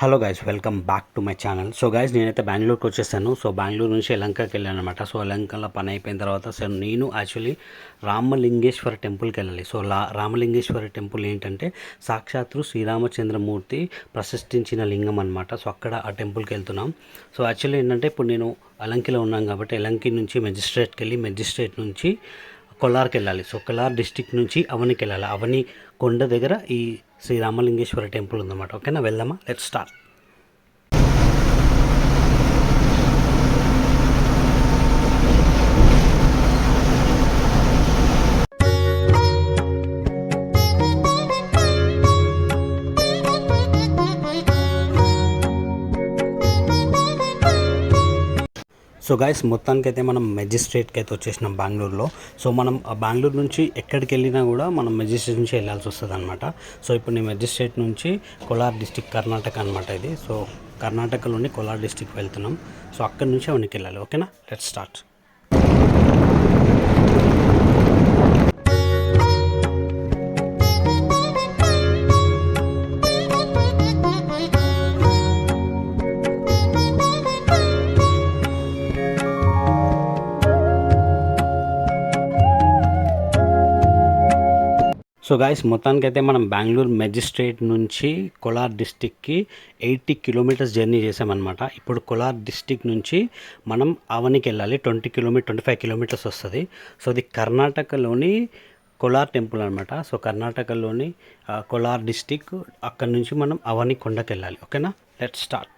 Hello guys, welcome back to my channel. So guys, నేనైతే బెంగళూరుకి వచ్చేసాను. సో బెంగళూరు నుంచి యలంకకి వెళ్ళాను అనమాట. సో యలంకలో పని అయిపోయిన తర్వాత నేను యాక్చువల్లీ రామలింగేశ్వర టెంపుల్కి వెళ్ళాలి. సో రామలింగేశ్వర టెంపుల్ ఏంటంటే సాక్షాత్తు శ్రీరామచంద్రమూర్తి ప్రతిష్ఠించిన లింగం అనమాట. సో అక్కడ ఆ టెంపుల్కి వెళ్తున్నాం. సో యాక్చువల్లీ ఏంటంటే ఇప్పుడు నేను యలంకిలో ఉన్నాను కాబట్టి యలంకి నుంచి మెజిస్ట్రేట్కి వెళ్ళి మెజిస్ట్రేట్ నుంచి కొల్లార్కి వెళ్ళాలి. సో కొల్లార్ డిస్టిక్ నుంచి అవనికి వెళ్ళాలి. అవని కొండ దగ్గర ఈ శ్రీ రామలింగేశ్వర టెంపుల్ ఉందన్నమాట. ఓకేనా, వెళ్దామా? Let's start. సో గైస్, మొత్తానికైతే మనం మెజిస్ట్రేట్కి అయితే వచ్చేసినాం బెంగళూరులో. సో మనం బెంగళూరు నుంచి ఎక్కడికి వెళ్ళినా కూడా మనం మెజిస్ట్రేట్ నుంచి వెళ్ళాల్సి వస్తుంది అనమాట. సో ఇప్పుడు నేను మెజిస్ట్రేట్ నుంచి కోలార్ డిస్టిక్ కర్ణాటక అనమాట ఇది. సో కర్ణాటకలోని కోలార్ డిస్టిక్ వెళ్తున్నాం. సో అక్కడి నుంచి అవనికి వెళ్ళాలి. ఓకేనా, లెట్స్ స్టార్ట్. సో గాయస్, మొత్తానికైతే మనం బెంగళూరు మెజిస్ట్రేట్ నుంచి కోలార్ డిస్టిక్కి 80 కిలోమీటర్స్ జర్నీ చేసామన్నమాట. ఇప్పుడు కోలార్ డిస్టిక్ నుంచి మనం అవనికి వెళ్ళాలి. 25 కిలోమీటర్స్ వస్తుంది. సో ఇది కర్ణాటకలోని కోలార్ టెంపుల్ అనమాట. సో కర్ణాటకలోని కోలార్ డిస్టిక్, అక్కడి నుంచి మనం అవని కొండకి వెళ్ళాలి. ఓకేనా, లెట్స్ స్టార్ట్.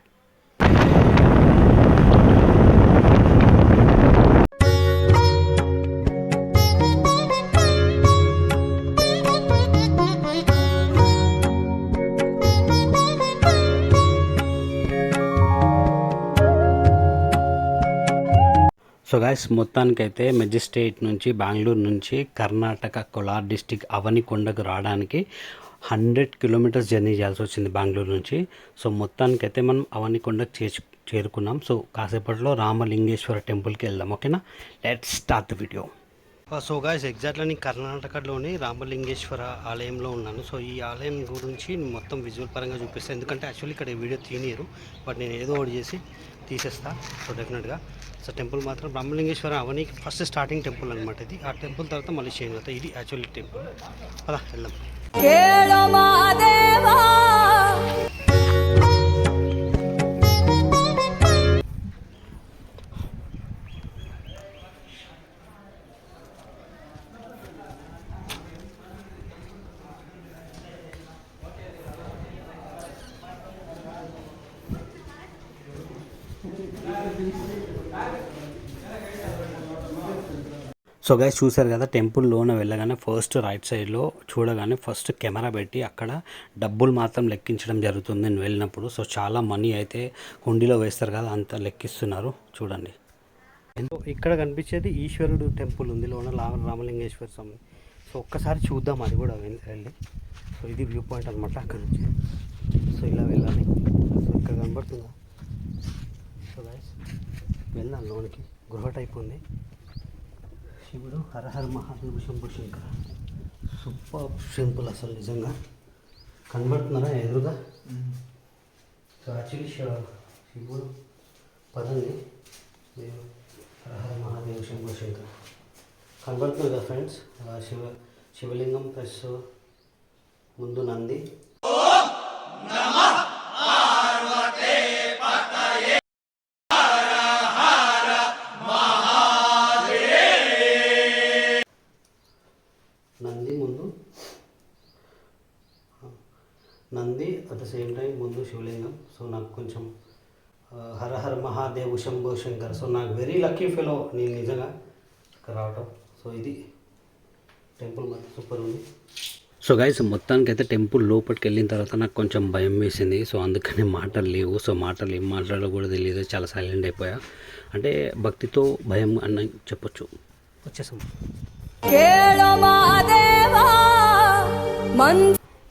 సో గాయస్, మొత్తానికైతే మెజిస్ట్రేట్ నుంచి బెంగళూరు నుంచి కర్ణాటక కోలార్ డిస్టిక్ అవనికొండకు రావడానికి 100 కిలోమీటర్స్ జర్నీ చేయాల్సి వచ్చింది బెంగళూరు నుంచి. సో మొత్తానికైతే మనం అవనికొండకు చేరుకున్నాం. సో కాసేపట్లో రామలింగేశ్వర టెంపుల్కి వెళ్దాం. ఓకేనా, let's start the video. So guys, ఎగ్జాక్ట్గా నేను కర్ణాటకలోని రామలింగేశ్వర ఆలయంలో ఉన్నాను. సో ఈ ఆలయం గురించి మొత్తం విజువల్ పరంగా చూపిస్తాను, ఎందుకంటే యాక్చువల్లీ ఇక్కడ వీడియో తీయనీరు, బట్ నేను ఏదో ఒకటి చేసి తీసేస్తా. సో డెఫినెట్గా సో టెంపుల్ మాత్రం రామలింగేశ్వర అవనికి ఫస్ట్ స్టార్టింగ్ టెంపుల్ అనమాట ఇది. ఆ టెంపుల్ తర్వాత మళ్ళీ చేంజ్ అవుతాయి. ఇది యాక్చువల్లీ టెంపుల్. అలా వెళ్దాం. సో గైస్, చూసారు కదా, టెంపుల్లోనే వెళ్ళగానే ఫస్ట్ రైట్ సైడ్లో చూడగానే ఫస్ట్ కెమెరా పెట్టి అక్కడ డబ్బులు మాత్రం లెక్కించడం జరుగుతుంది నేను వెళ్ళినప్పుడు. సో చాలా మనీ అయితే హుండీలో వేస్తారు కదా, అంత లెక్కిస్తున్నారు చూడండి. ఇక్కడ కనిపించేది ఈశ్వరుడు టెంపుల్ ఉంది లోన, రామలింగేశ్వర స్వామి. సో ఒక్కసారి చూద్దాం అది కూడా వెళ్ళి. సో ఇది వ్యూ పాయింట్ అనమాట అక్కడ నుంచి. సో ఇలా వెళ్ళాలి. సో ఇక్కడ కనబడుతుందా? సో గైస్, వెళ్ళాలి లోనికి. గృహ టైప్ ఉంది. శివుడు హరహర మహాదేవ శంభు శంకర. సూపర్ సింపుల్ అసలు, నిజంగా కనబడుతున్నారా ఎదురుగా? సో యాక్చువల్లీ శివుడు పదండి, హరహర మహాదేవ శంభు శంకర కనబడుతుంది కదా ఫ్రెండ్స్. శివలింగం ప్లస్ ముందు Nandi. Nandi at the same time ముందు శివలింగం. సో నాకు కొంచెం హరహర మహాదేవ్ శంభో శంకర్. సో నాకు వెరీ లక్కీ ఫెలో నేను నిజంగా ఇక్కడ రావటం. సో ఇది టెంపుల్ మాత్రం సూపర్ ఉంది. సో గైస్, మొత్తానికైతే టెంపుల్ లోపలికి వెళ్ళిన తర్వాత నాకు కొంచెం భయం వేసింది. సో అందుకని మాటలు లేవు. సో మాటలు ఏం మాట్లాడాలో కూడా తెలియదు, చాలా సైలెంట్ అయిపోయా. అంటే భక్తితో భయం అని చెప్పొచ్చు. వచ్చేసాం.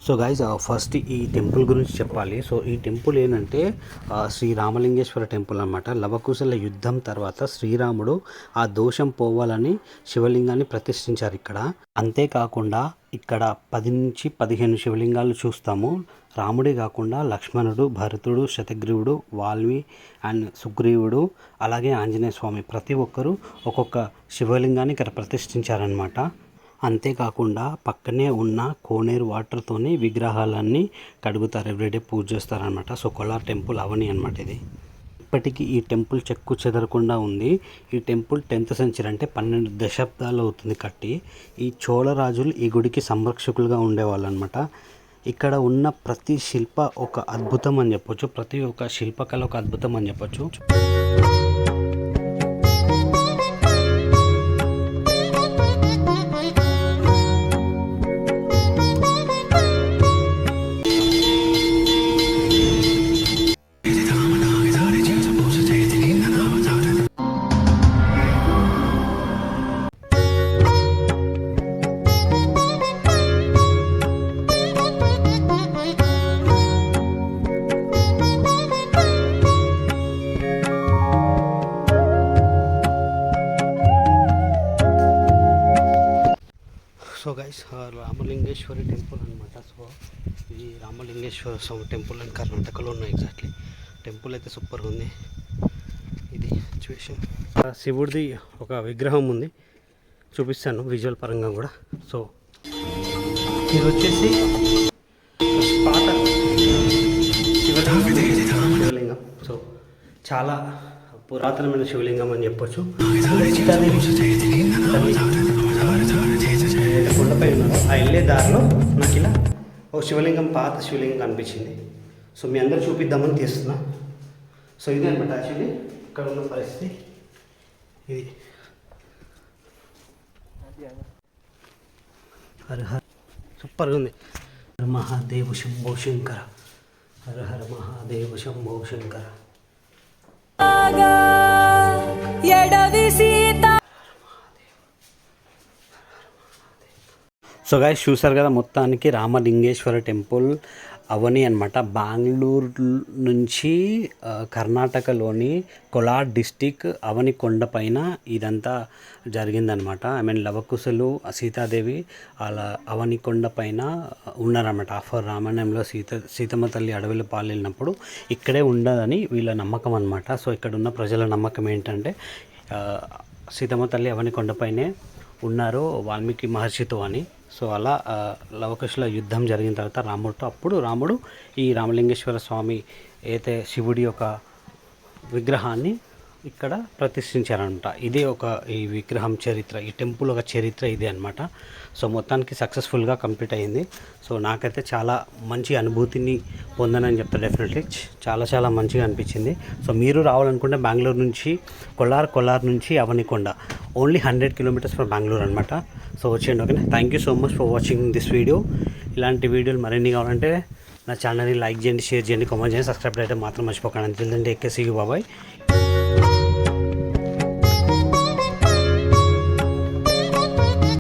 సో గైజ్ ఫస్ట్ ఈ టెంపుల్ గురించి చెప్పాలి. సో ఈ టెంపుల్ ఏంటంటే శ్రీ రామలింగేశ్వర టెంపుల్ అనమాట. లవకుశల యుద్ధం తర్వాత శ్రీరాముడు ఆ దోషం పోవాలని శివలింగాన్ని ప్రతిష్ఠించారు ఇక్కడ. అంతేకాకుండా ఇక్కడ 10 నుంచి 15 శివలింగాలు చూస్తాము. రాముడే కాకుండా లక్ష్మణుడు, భరతుడు, శతగ్రీవుడు, వాల్మి అండ్ సుగ్రీవుడు, అలాగే ఆంజనేయ స్వామి ప్రతి ఒక్కరూ ఒక్కొక్క శివలింగాన్ని ఇక్కడ ప్రతిష్ఠించారనమాట. అంతేకాకుండా పక్కనే ఉన్న కోనేరు వాటర్తోని విగ్రహాలన్నీ కడుగుతారు, ఎవ్రీడే పూజ చేస్తారనమాట. సో కొల్లార్ టెంపుల్ అవని అనమాట ఇది. ఇప్పటికీ ఈ టెంపుల్ చెక్కు చెదరకుండా ఉంది. ఈ టెంపుల్ 10th సెంచరీ అంటే 12 దశాబ్దాలు అవుతుంది కట్టి. ఈ చోళరాజులు ఈ గుడికి సంరక్షకులుగా ఉండేవాళ్ళు అనమాట. ఇక్కడ ఉన్న ప్రతి శిల్ప ఒక అద్భుతం అని చెప్పొచ్చు, ప్రతి ఒక్క శిల్పకళ ఒక అద్భుతం అని చెప్పొచ్చు. సో గైస్ రామలింగేశ్వరి టెంపుల్ అనమాట. సో ఇది రామలింగేశ్వర స్వామి టెంపుల్ అని కర్ణాటకలో ఉన్నాయి. ఎగ్జాక్ట్లీ టెంపుల్ అయితే సూపర్గా ఉంది. ఇది సిచ్యువేషన్. శివుడిది ఒక విగ్రహం ఉంది, చూపిస్తాను విజువల్ పరంగా కూడా. సో ఇది వచ్చేసి పాత శివలింగం. సో చాలా పురాతనమైన శివలింగం అని చెప్పొచ్చు. కొండపై ఉన్నారు. ఆ వెళ్ళే దారిలో నాకు ఇలా ఓ శివలింగం, పాత శివలింగం కనిపించింది. సో మీ అందరూ చూపిద్దామని తీస్తున్నా. సో ఇదే అనమాట యాక్చువల్లీ ఇక్కడ ఉన్న పరిస్థితి. ఇది హర హర సూపర్గా ఉంది. హర మహాదేవ శంభో శంకర, హర హర మహాదేవ శంభో శంకర. సో గైస్ చూసారు కదా, మొత్తానికి రామలింగేశ్వర టెంపుల్ అవని అనమాట. బెంగళూరు నుంచి కర్ణాటకలోని కోలార్ డిస్టిక్ అవని కొండపైన ఇదంతా జరిగిందనమాట. ఐ మీన్ లవకుశలు సీతాదేవి అలా అవని కొండపైన ఉన్నారన్నమాట. ఆఫర్ రామాయణంలో సీతమ్మ తల్లి అడవిలో పాలెళ్ళినప్పుడు ఇక్కడే ఉండదని వీళ్ళ నమ్మకం అనమాట. సో ఇక్కడ ఉన్న ప్రజల నమ్మకం ఏంటంటే సీతమ్మ తల్లి అవని కొండపైనే ఉన్నారు వాల్మీకి మహర్షితో అని. సో అలా లవకుశుల యుద్ధం జరిగిన తర్వాత రాముడితో, అప్పుడు రాముడు ఈ రామలింగేశ్వర స్వామి అయితే శివుడి యొక్క విగ్రహాన్ని ఇక్కడ ప్రతిష్ఠించారనమాట. ఇదే ఒక ఈ విగ్రహం చరిత్ర, ఈ టెంపుల్ ఒక చరిత్ర ఇదే అనమాట. సో మొత్తానికి సక్సెస్ఫుల్గా కంప్లీట్ అయ్యింది. సో నాకైతే చాలా మంచి అనుభూతిని పొందానని చెప్తా. డెఫినెట్లీ చాలా చాలా మంచిగా అనిపించింది. సో మీరు రావాలనుకుంటే బెంగళూరు నుంచి కొల్లార్ నుంచి అవనికొండ ఓన్లీ 100 కిలోమీటర్స్ ఫ్రమ్ బెంగళూరు అనమాట. సో వచ్చేయండి. ఓకేనా, thank you so much for watching this video. ఇలాంటి వీడియోలు మరిన్ని కావాలంటే నా ఛానల్ని లైక్ చేయండి, షేర్ చేయండి, కామెంట్ చేయండి, సబ్స్క్రైబ్ చేయడం మాత్రం మర్చిపోకండి. అంతే ఎక్కేసి బాబాయ్.